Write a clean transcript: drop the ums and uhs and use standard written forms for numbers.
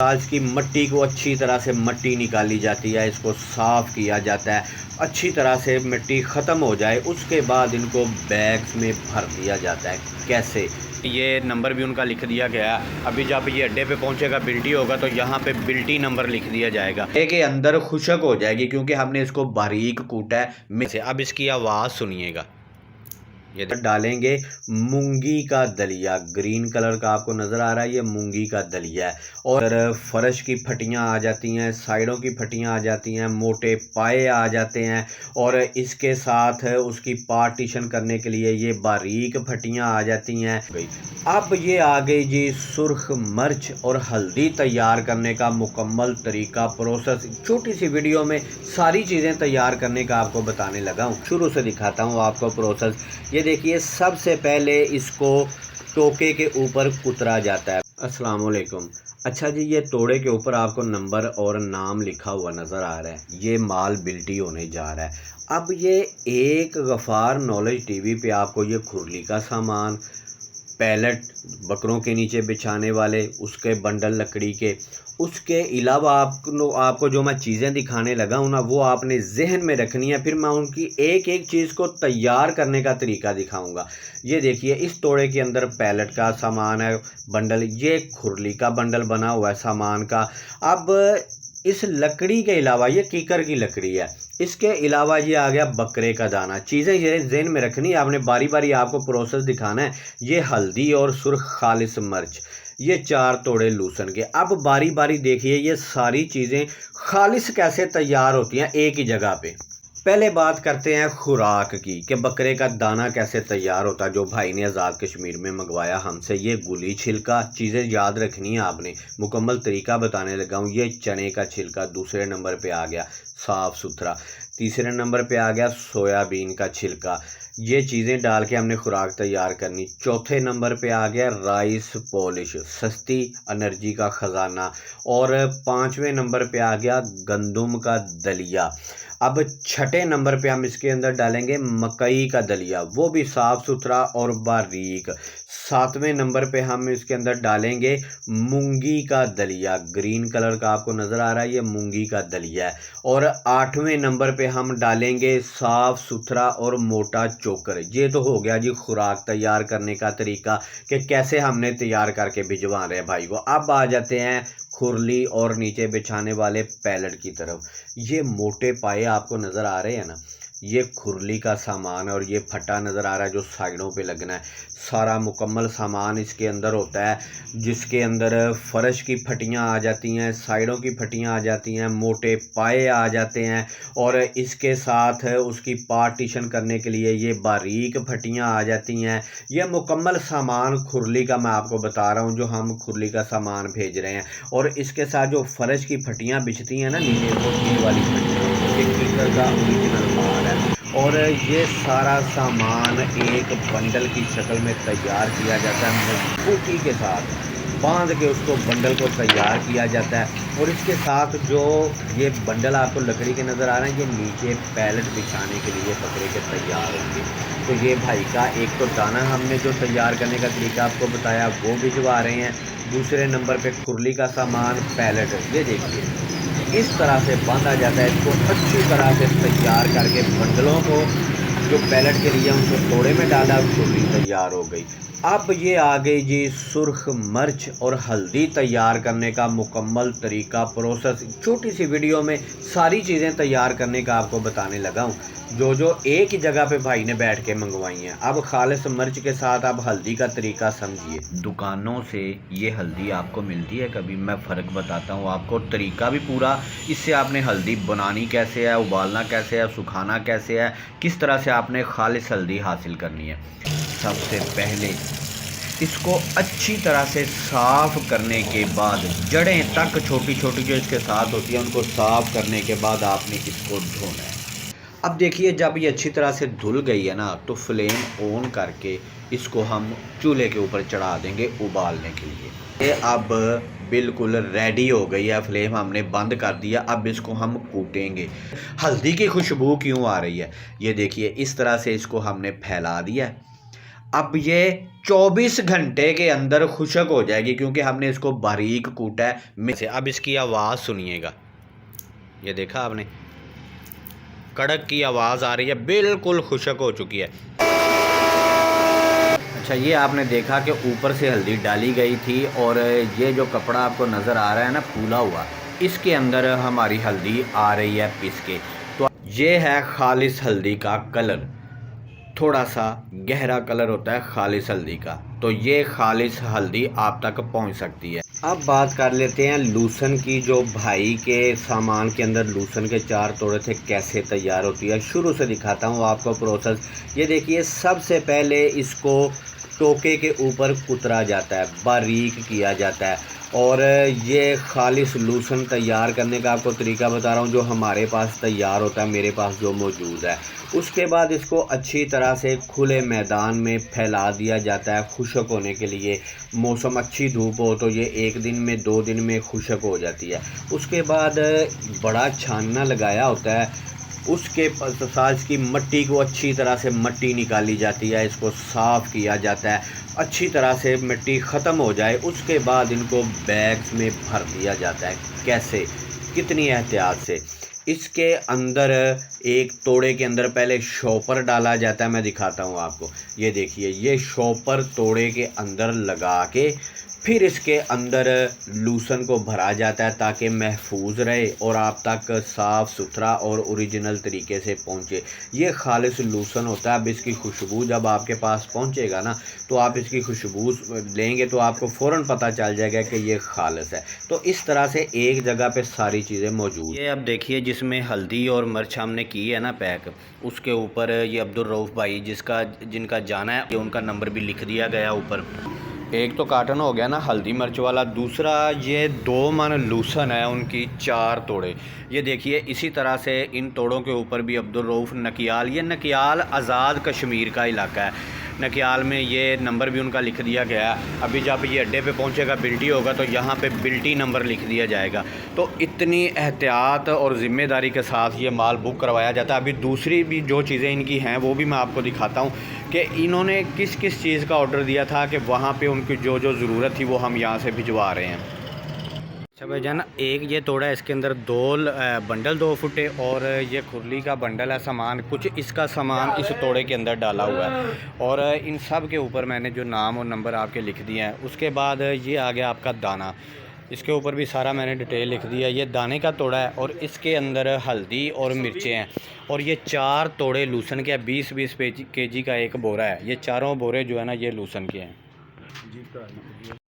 आज की मिट्टी को अच्छी तरह से मिट्टी निकाली जाती है, इसको साफ़ किया जाता है, अच्छी तरह से मिट्टी ख़त्म हो जाए, उसके बाद इनको बैग्स में भर दिया जाता है। कैसे, ये नंबर भी उनका लिख दिया गया है। अभी जब ये अड्डे पे पहुंचेगा, बिल्टी होगा तो यहाँ पे बिल्टी नंबर लिख दिया जाएगा। के अंदर खुशक हो जाएगी क्योंकि हमने इसको बारीक कूटा है। अब इसकी आवाज़ सुनिएगा। ये डालेंगे मूंगी का दलिया, ग्रीन कलर का आपको नज़र आ रहा है, ये मूंगी का दलिया है। और फर्श की फटियां आ जाती हैं, साइडों की फटियां आ जाती हैं, मोटे पाए आ जाते हैं, और इसके साथ उसकी पार्टीशन करने के लिए ये बारीक फटियां आ जाती हैं। अब ये आ गई जी सुर्ख मिर्च और हल्दी तैयार करने का मुकम्मल तरीका, प्रोसेस। छोटी सी वीडियो में सारी चीज़ें तैयार करने का आपको बताने लगा हूँ। शुरू से दिखाता हूँ आपको प्रोसेस। ये देखिए, सबसे पहले इसको टोके के ऊपर कुतरा जाता है। अस्सलाम वालेकुम। अच्छा जी, ये तोड़े के ऊपर आपको नंबर और नाम लिखा हुआ नज़र आ रहा है। ये माल बिल्टी होने जा रहा है। अब ये एक गफ़ार नॉलेज टीवी पे आपको ये खुरली का सामान, पैलेट बकरों के नीचे बिछाने वाले, उसके बंडल लकड़ी के, उसके अलावा आपको जो मैं चीज़ें दिखाने लगा हूँ ना, वो आपने जहन में रखनी है। फिर मैं उनकी एक एक चीज़ को तैयार करने का तरीका दिखाऊंगा। ये देखिए, इस तोड़े के अंदर पैलेट का सामान है, बंडल, ये खुरली का बंडल बना हुआ है सामान का। अब इस लकड़ी के अलावा, ये कीकर की लकड़ी है, इसके अलावा ये आ गया बकरे का दाना। चीज़ें ये ज़हन में रखनी है आपने, बारी बारी आपको प्रोसेस दिखाना है। ये हल्दी और सुर्ख खालिस मिर्च, ये 4 तोड़े लूसन के। अब बारी बारी देखिए ये सारी चीज़ें खालिस कैसे तैयार होती हैं एक ही जगह पे। पहले बात करते हैं खुराक की, कि बकरे का दाना कैसे तैयार होता है, जो भाई ने आज़ाद कश्मीर में मंगवाया हमसे। ये गुली छिलका, चीज़ें याद रखनी है आपने, मुकम्मल तरीका बताने लगा हूँ। ये चने का छिलका दूसरे नंबर पे आ गया, साफ़ सुथरा। तीसरे नंबर पे आ गया सोयाबीन का छिलका। ये चीज़ें डाल के हमने खुराक तैयार करनी। चौथे नंबर पे आ गया राइस पॉलिश, सस्ती एनर्जी का ख़जाना। और 5वें नंबर पे आ गया गंदम का दलिया। अब छठे नंबर पे हम इसके अंदर डालेंगे मकई का दलिया, वो भी साफ़ सुथरा और बारीक। 7वें नंबर पे हम इसके अंदर डालेंगे मूंगी का दलिया, ग्रीन कलर का आपको नज़र आ रहा है, ये मूंगी का दलिया है। और 8वें नंबर पे हम डालेंगे साफ़ सुथरा और मोटा चोकर। ये तो हो गया जी खुराक तैयार करने का तरीका, कि कैसे हमने तैयार करके भिजवा रहे हैं भाई को। अब आ जाते हैं खुरली और नीचे बिछाने वाले पैलेट की तरफ। ये मोटे पाए आपको नज़र आ रहे हैं ना, ये खुरली का सामान है, और ये फटा नज़र आ रहा है जो साइडों पे लगना है। सारा मुकम्मल सामान इसके अंदर होता है, जिसके अंदर फर्श की फटियां आ जाती हैं, साइडों की फटियां आ जाती हैं, मोटे पाए आ जाते हैं, और इसके साथ उसकी पार्टीशन करने के लिए ये बारीक फटियां आ जाती हैं। ये मुकम्मल सामान खुरली का मैं आपको बता रहा हूँ, जो हम खुरली का सामान भेज रहे हैं। और इसके साथ जो फर्श की फटियां बिछती हैं ना नीचे, वो ये वाली फटियाँ, ये कीकर का ओरिजिनल माल है। और ये सारा सामान एक बंडल की शक्ल में तैयार किया जाता है, मजबूती के साथ बांध के उसको बंडल को तैयार किया जाता है। और इसके साथ जो ये बंडल आपको लकड़ी के नज़र आ रहे हैं, ये नीचे पैलेट बिछाने के लिए बकरे के तैयार होंगे। तो ये भाई का एक तो दाना हमने जो तैयार करने का तरीका आपको बताया, वो भिजवा रहे हैं। दूसरे नंबर पे खुरली का सामान, पैलेट, ये देखिए इस तरह से बांधा जाता है। इसको अच्छी तरह से तैयार करके बंडलों को, जो पैलेट के लिए उनको तोड़े में डाला, खुरली तैयार हो गई। अब ये आ गई जी सुर्ख मिर्च और हल्दी तैयार करने का मुकम्मल तरीका, प्रोसेस। छोटी सी वीडियो में सारी चीज़ें तैयार करने का आपको बताने लगा हूँ, जो एक ही जगह पे भाई ने बैठ के मंगवाई हैं। अब खालिस मिर्च के साथ आप हल्दी का तरीका समझिए। दुकानों से ये हल्दी आपको मिलती है, कभी मैं फ़र्क बताता हूँ आपको, तरीका भी पूरा। इससे आपने हल्दी बनानी कैसे है, उबालना कैसे है, सुखाना कैसे है, किस तरह से आपने खालिस हल्दी हासिल करनी है। सबसे पहले इसको अच्छी तरह से साफ़ करने के बाद, जड़ें तक छोटी छोटी जो इसके साथ होती है, उनको साफ़ करने के बाद आपने इसको धोना है। अब देखिए, जब ये अच्छी तरह से धुल गई है ना, तो फ्लेम ऑन करके इसको हम चूल्हे के ऊपर चढ़ा देंगे उबालने के लिए। ये अब बिल्कुल रेडी हो गई है, फ्लेम हमने बंद कर दिया। अब इसको हम कूटेंगे। हल्दी की खुशबू क्यों आ रही है, ये देखिए, इस तरह से इसको हमने फैला दिया है। अब ये 24 घंटे के अंदर खुशक हो जाएगी क्योंकि हमने इसको बारीक कूटा है में से। अब इसकी आवाज़ सुनिएगा, ये देखा आपने, कड़क की आवाज़ आ रही है, बिल्कुल खुशक हो चुकी है। अच्छा, ये आपने देखा कि ऊपर से हल्दी डाली गई थी और ये जो कपड़ा आपको नज़र आ रहा है ना फूला हुआ, इसके अंदर हमारी हल्दी आ रही है पिस के। तो ये है खालिस हल्दी का कलर, थोड़ा सा गहरा कलर होता है खालिस हल्दी का, तो ये खालिस हल्दी आप तक पहुंच सकती है। अब बात कर लेते हैं लूसन की, जो भाई के सामान के अंदर लूसन के 4 तोड़े थे कैसे तैयार होती है। शुरू से दिखाता हूँ आपको प्रोसेस। ये देखिए, सबसे पहले इसको टोके के ऊपर कुतरा जाता है, बारीक किया जाता है। और ये खालिस लूसन तैयार करने का आपको तरीका बता रहा हूँ जो हमारे पास तैयार होता है, मेरे पास जो मौजूद है। उसके बाद इसको अच्छी तरह से खुले मैदान में फैला दिया जाता है खुशक होने के लिए। मौसम अच्छी धूप हो तो ये 1 दिन में 2 दिन में खुशक हो जाती है। उसके बाद बड़ा छानना लगाया होता है, उसके साथ की मिट्टी को अच्छी तरह से मट्टी निकाली जाती है, इसको साफ़ किया जाता है, अच्छी तरह से मिट्टी ख़त्म हो जाए। उसके बाद इनको बैग्स में भर दिया जाता है। कैसे, कितनी एहतियात से। इसके अंदर एक तोड़े के अंदर पहले शॉपर डाला जाता है, मैं दिखाता हूँ आपको। ये देखिए, ये शॉपर तोड़े के अंदर लगा के फिर इसके अंदर लूसन को भरा जाता है ताकि महफूज रहे और आप तक साफ़ सुथरा और ओरिजिनल तरीके से पहुँचे। ये खालिस लूसन होता है। अब इसकी खुशबू जब आपके पास पहुँचेगा ना, तो आप इसकी खुशबू लेंगे तो आपको फ़ौरन पता चल जाएगा कि ये खालिस है। तो इस तरह से एक जगह पे सारी चीज़ें मौजूद। ये अब देखिए, जिसमें हल्दी और मिर्च हमने की है ना पैक, उसके ऊपर ये अब्दुल रऊफ़ भाई जिनका जाना है, ये उनका नंबर भी लिख दिया गया ऊपर। एक तो कार्टन हो गया ना हल्दी मिर्च वाला, दूसरा ये 2 मन लूसन है उनकी 4 तोड़े। ये देखिए, इसी तरह से इन तोड़ों के ऊपर भी अब्दुल रऊफ़ नकियाल, ये नकियाल आज़ाद कश्मीर का इलाका है। नकियाल में ये नंबर भी उनका लिख दिया गया। अभी जब ये अड्डे पे पहुंचेगा, बिल्टी होगा, तो यहाँ पे बिल्टी नंबर लिख दिया जाएगा। तो इतनी एहतियात और ज़िम्मेदारी के साथ ये माल बुक करवाया जाता है। अभी दूसरी भी जो चीज़ें इनकी हैं वो भी मैं आपको दिखाता हूँ कि इन्होंने किस किस चीज़ का ऑर्डर दिया था कि वहाँ पे उनकी जो जो ज़रूरत थी वो हम यहाँ से भिजवा रहे हैं। अच्छा भाईजान, एक ये तोड़ा है, इसके अंदर 2 बंडल 2 फुटे और ये खुरली का बंडल है। सामान कुछ इसका सामान इस तोड़े के अंदर डाला हुआ है और इन सब के ऊपर मैंने जो नाम और नंबर आपके लिख दिए हैं। उसके बाद ये आ गया आपका दाना, इसके ऊपर भी सारा मैंने डिटेल लिख दिया। ये दाने का तोड़ा है और इसके अंदर हल्दी और मिर्चें हैं। और ये 4 तोड़े लूसन के 20-20 kg का एक बोरा है। ये चारों बोरे जो है ना, ये लूसन के हैं।